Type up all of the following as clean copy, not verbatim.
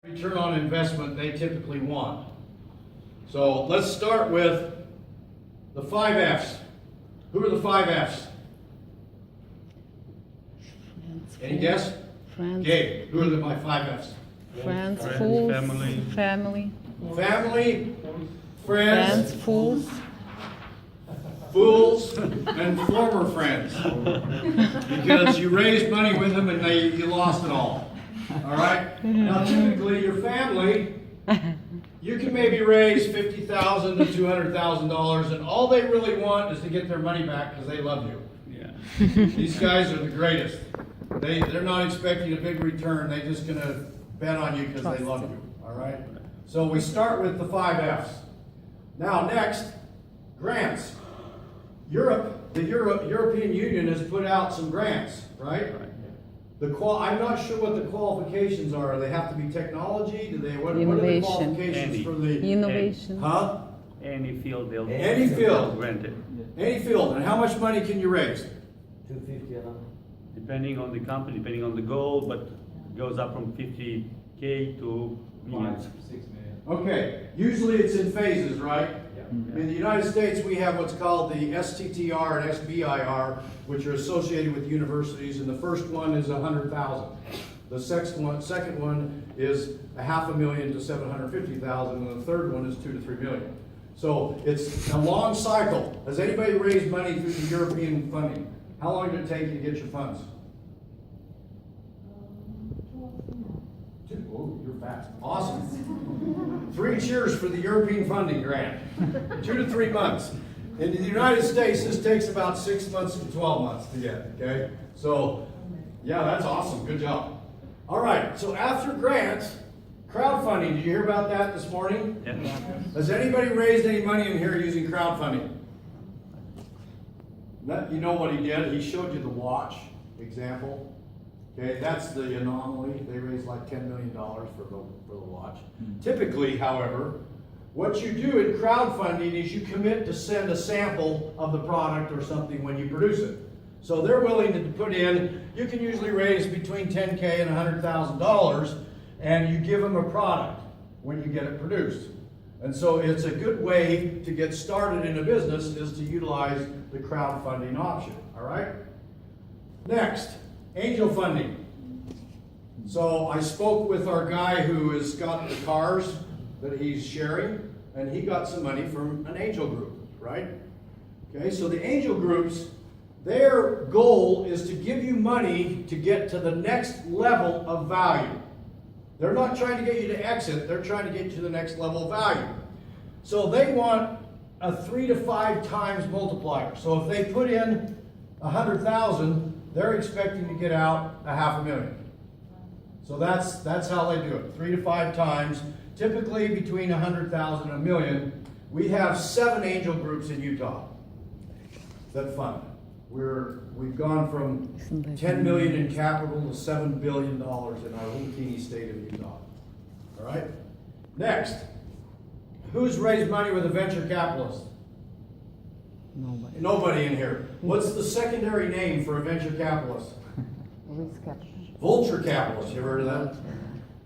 Return on investment they typically want. So let's start with the 5 F's. Who are the 5 F's? Any guess? Friends. Gabe, who are my 5 F's? Friends, fools, family. family, Family, friends, fools, fools, and former friends. Because you raised money with them and you lost it all. All right? Now typically your family, you can maybe raise $50,000 to $200,000 and all they really want is to get their money back because they love you. Yeah. These guys are the greatest. They're not expecting a big return. They're just going to bet on you because they love you. All right? So we start with the 5 F's. Now next, grants. The European Union has put out some grants, right? I'm not sure what the qualifications are. They have to be technology? What are the Innovation. qualifications for the innovation. Huh? Any field they'll Any field. grant it. Any field. And how much money can you raise? 250 around. Depending on the company, depending on the goal, but it goes up from 50K to millions. 6 million. Okay. Usually it's in phases, right? In the United States, we have what's called the STTR and SBIR, which are associated with universities, and the first one is 100,000. The second one is $500,000 to 750,000, and the third one is 2 to 3 million. So it's a long cycle. Has anybody raised money through the European funding? How long did it take you to get your funds? Oh, you're fast. Awesome. 3 cheers for the European funding grant. 2 to 3 months. In the United States, this takes about 6 months to 12 months to get, okay? So, yeah, that's awesome. Good job. All right, so after grants, crowdfunding. Did you hear about that this morning? Yeah. Has anybody raised any money in here using crowdfunding? You know what he did? He showed you the watch example. Okay, that's the anomaly. They raised like $10 million for the watch. Typically, however, what you do in crowdfunding is you commit to send a sample of the product or something when you produce it. So they're willing to put in, you can usually raise between $10K and $100,000, and you give them a product when you get it produced. And so it's a good way to get started in a business is to utilize the crowdfunding option, all right? Next. Angel funding. So I spoke with our guy who has got the cars that he's sharing, and he got some money from an angel group, right? Okay, so the angel groups, their goal is to give you money to get to the next level of value. They're not trying to get you to exit, they're trying to get you to the next level of value. So they want a 3 to 5 times multiplier. So if they put in 100,000, they're expecting to get out $500,000. So that's how they do it, 3 to 5 times, typically between 100,000 and $1 million. We have 7 angel groups in Utah that fund. We've gone from 10 million in capital to $7 billion in our little teeny state of Utah. All right. Next, who's raised money with a venture capitalist? Nobody. Nobody in here. What's the secondary name for a venture capitalist? Risk capital. Vulture capitalist. You ever heard of that?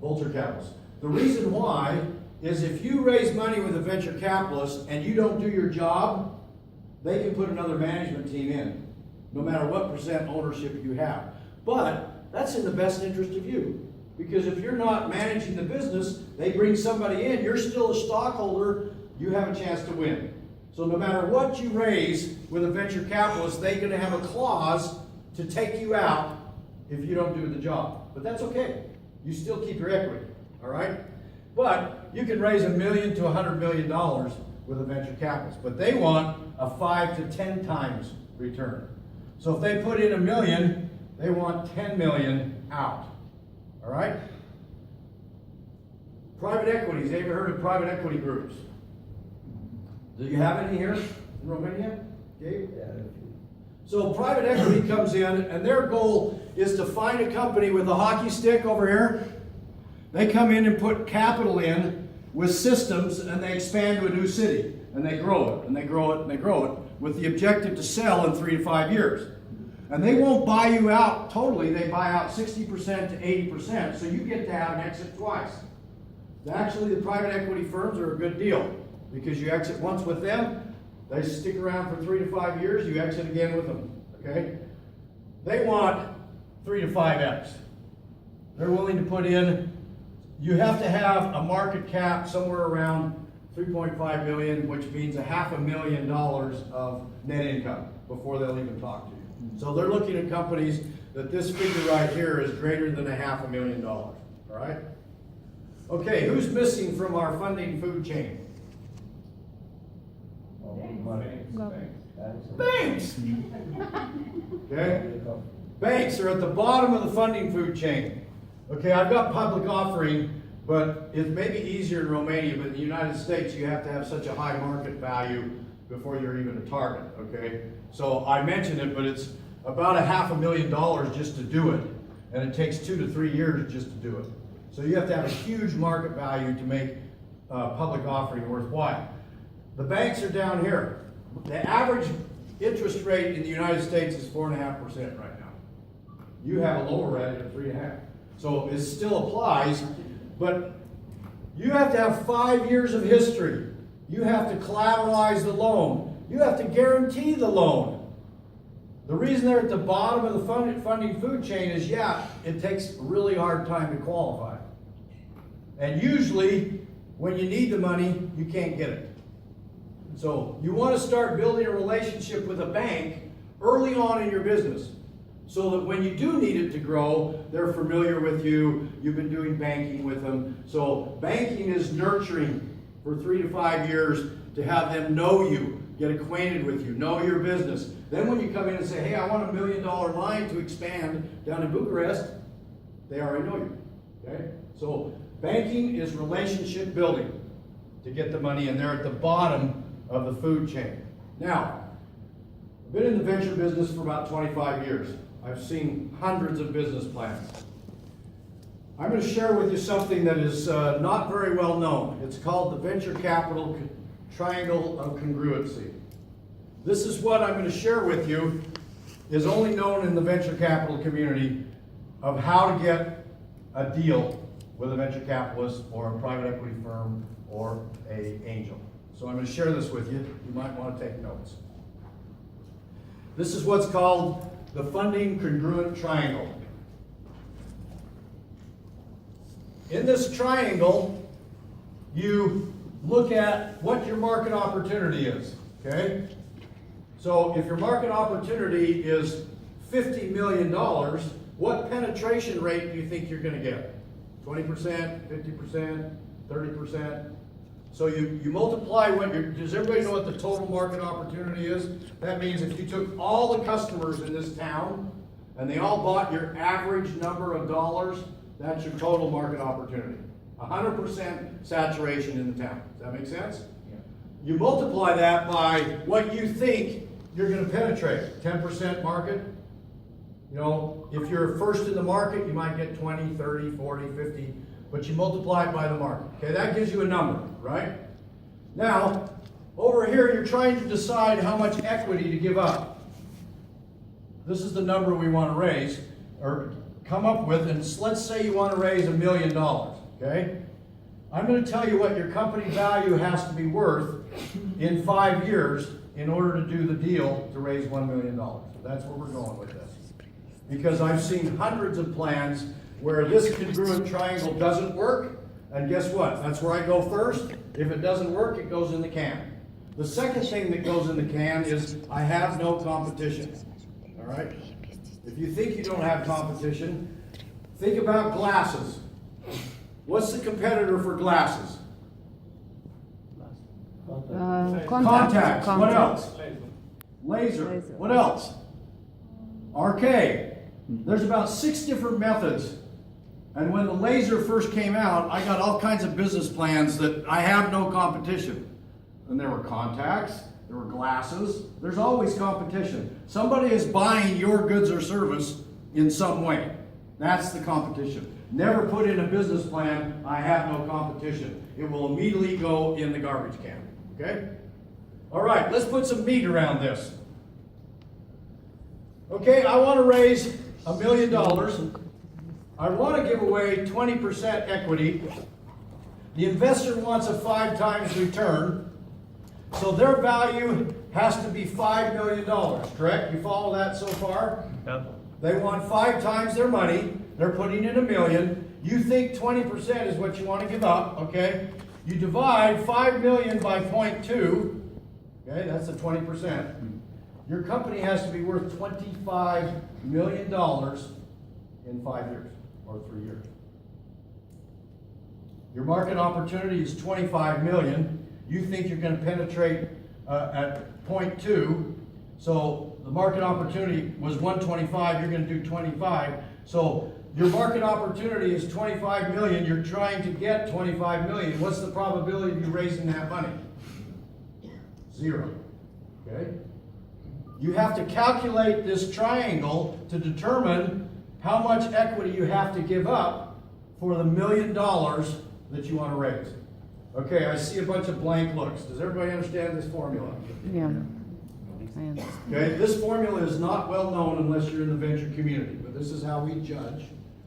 Vulture capitalist. The reason why is if you raise money with a venture capitalist and you don't do your job, they can put another management team in, no matter what percent ownership you have. But that's in the best interest of you. Because if you're not managing the business, they bring somebody in, you're still a stockholder, you have a chance to win. So no matter what you raise with a venture capitalist, they're going to have a clause to take you out if you don't do the job. But that's okay. You still keep your equity, all right? But you can raise $1 million to $100 million with a venture capitalist. But they want a 5 to 10 times return. So if they put in $1 million, they want 10 million out, all right? Private equities. Have you ever heard of private equity groups? Do you have any here in Romania? Gabe? Yeah. So private equity comes in, and their goal is to find a company with a hockey stick over here. They come in and put capital in with systems, and they expand to a new city, and they grow it, and they grow it, and they grow it, with the objective to sell in 3 to 5 years. And they won't buy you out totally. They buy out 60% to 80%, so you get to have an exit twice. Actually, the private equity firms are a good deal because you exit once with them, they stick around for 3 to 5 years, you exit again with them, okay? They want 3 to 5x. They're willing to put in, you have to have a market cap somewhere around 3.5 million, which means $500,000 of net income before they'll even talk to you. So they're looking at companies that this figure right here is greater than $500,000, all right? Okay, who's missing from our funding food chain? Banks! Okay? Banks are at the bottom of the funding food chain. Okay, I've got public offering, but it may be easier in Romania, but in the United States, you have to have such a high market value before you're even a target, okay? So I mentioned it, but it's about $500,000 just to do it, and it takes 2 to 3 years just to do it. So you have to have a huge market value to make public offering worthwhile. The banks are down here. The average interest rate in the United States is 4.5% right now. You have a lower rate of 3.5%. So it still applies, but you have to have 5 years of history. You have to collateralize the loan. You have to guarantee the loan. The reason they're at the bottom of the funding food chain is, yeah, it takes a really hard time to qualify. And usually, when you need the money, you can't get it. So you want to start building a relationship with a bank early on in your business, so that when you do need it to grow, they're familiar with you, you've been doing banking with them. So banking is nurturing for 3 to 5 years to have them know you, get acquainted with you, know your business. Then when you come in and say, hey, I want $1 million line to expand down in Bucharest, they already know you, okay? So banking is relationship building to get the money, and they're at the bottom of the food chain. Now, I've been in the venture business for about 25 years. I've seen hundreds of business plans. I'm going to share with you something that is not very well known. It's called the venture capital triangle of congruency. This is what I'm going to share with you is only known in the venture capital community of how to get a deal with a venture capitalist or a private equity firm or an angel. So I'm going to share this with you. You might want to take notes. This is what's called the funding congruent triangle. In this triangle, you look at what your market opportunity is, okay? So if your market opportunity is $50 million, what penetration rate do you think you're going to get? 20%, 50%, 30%? So you multiply what does everybody know what the total market opportunity is? That means if you took all the customers in this town and they all bought your average number of dollars, that's your total market opportunity. 100% saturation in the town. Does that make sense? Yeah. You multiply that by what you think you're going to penetrate. 10% market. You know, if you're first in the market, you might get 20, 30, 40, 50, but you multiply it by the market. Okay, that gives you a number, right? Now, over here, you're trying to decide how much equity to give up. This is the number we want to raise, or come up with, and let's say you want to raise $1 million, okay? I'm going to tell you what your company value has to be worth in 5 years in order to do the deal to raise $1 million. That's where we're going with this. Because I've seen hundreds of plans where this congruent triangle doesn't work, and guess what? That's where I go first. If it doesn't work, it goes in the can. The second thing that goes in the can is I have no competition. All right? If you think you don't have competition, think about glasses. What's the competitor for glasses? Contacts. What else? Laser. What else? Arcade. There's about 6 different methods. And when the laser first came out, I got all kinds of business plans that I have no competition. And there were contacts, there were glasses. There's always competition. Somebody is buying your goods or service in some way. That's the competition. Never put in a business plan, I have no competition. It will immediately go in the garbage can. Okay? All right, let's put some meat around this. Okay, I want to raise $1 million. I want to give away 20% equity. The investor wants a 5 times return, so their value has to be $5 million, correct? You follow that so far? Yep. They want 5 times their money, they're putting in $1 million. You think 20% is what you want to give up, okay? You divide 5 million by 0.2, okay, that's the 20%. Your company has to be worth $25 million in 5 years, or 3 years. Your market opportunity is 25 million. You think you're going to penetrate at 0.2. So the market opportunity was 125, you're going to do 25. So your market opportunity is 25 million. You're trying to get 25 million. What's the probability of you raising that money? 0. Okay? You have to calculate this triangle to determine how much equity you have to give up for the $1 million that you want to raise. Okay, I see a bunch of blank looks. Does everybody understand this formula? Yeah. I understand. Okay, this formula is not well known unless you're in the venture community, but this is how we judge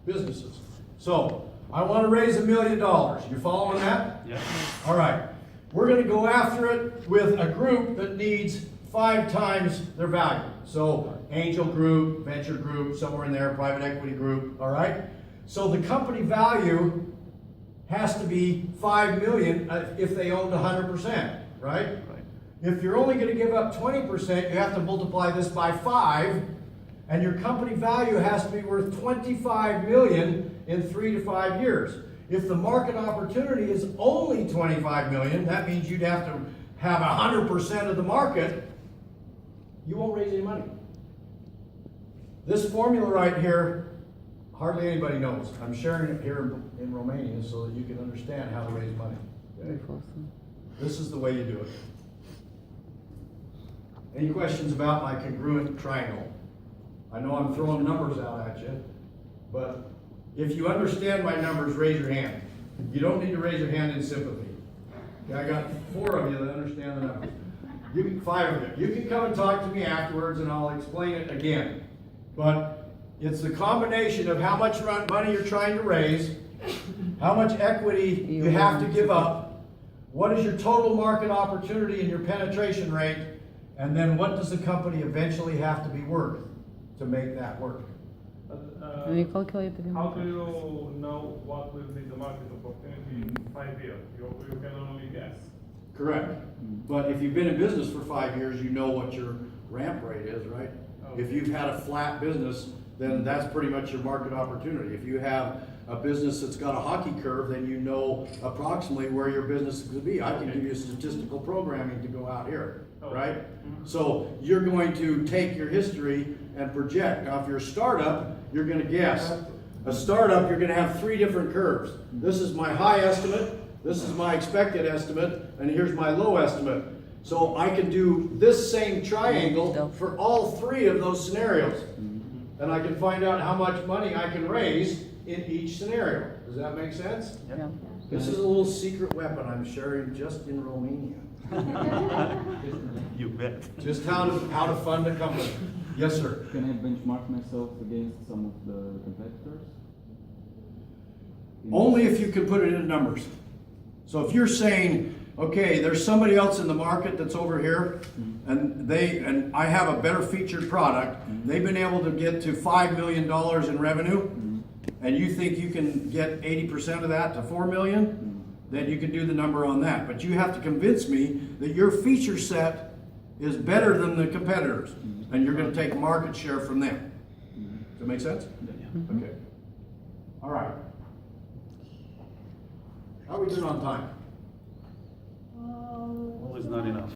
businesses. So, I want to raise $1 million. You following that? Yeah. All right. We're going to go after it with a group that needs 5 times their value. So, angel group, venture group, somewhere in there, private equity group, all right? So the company value has to be 5 million if they owned 100%, right? Right. If you're only going to give up 20%, you have to multiply this by 5, and your company value has to be worth 25 million in 3 to 5 years. If the market opportunity is only 25 million, that means you'd have to have 100% of the market. You won't raise any money. This formula right here, hardly anybody knows. I'm sharing it here in Romania so that you can understand how to raise money. Okay? This is the way you do it. Any questions about my congruent triangle? I know I'm throwing numbers out at you, but if you understand my numbers, raise your hand. You don't need to raise your hand in sympathy. Okay, I got 4 of you that understand the numbers. 5 of you. You can come and talk to me afterwards and I'll explain it again. But it's the combination of how much money you're trying to raise, how much equity you have to give up, what is your total market opportunity and your penetration rate, and then what does the company eventually have to be worth to make that work? We calculate again. How do you know what will be the market opportunity in 5 years? You can only guess. Correct. But if you've been in business for 5 years, you know what your ramp rate is, right? Okay. If you've had a flat business, then that's pretty much your market opportunity. If you have a business that's got a hockey curve, then you know approximately where your business is going to be. I can give you statistical programming to go out here, right? So you're going to take your history and project. Now, if you're a startup, you're going to guess. A startup, you're going to have 3 different curves. This is my high estimate, this is my expected estimate, and here's my low estimate. So I can do this same triangle for all 3 of those scenarios. And I can find out how much money I can raise in each scenario. Does that make sense? Yeah. This is a little secret weapon I'm sharing just in Romania. You bet. Just how to fund a company. Yes, sir. Can I benchmark myself against some of the competitors? Only if you can put it in numbers. So if you're saying, okay, there's somebody else in the market that's over here, and I have a better featured product, they've been able to get to $5 million in revenue, and you think you can get 80% of that to $4 million, then you can do the number on that. But you have to convince me that your feature set is better than the competitors, and you're going to take market share from them. Does that make sense? Yeah. Okay. All right. How are we doing on time? Always not enough.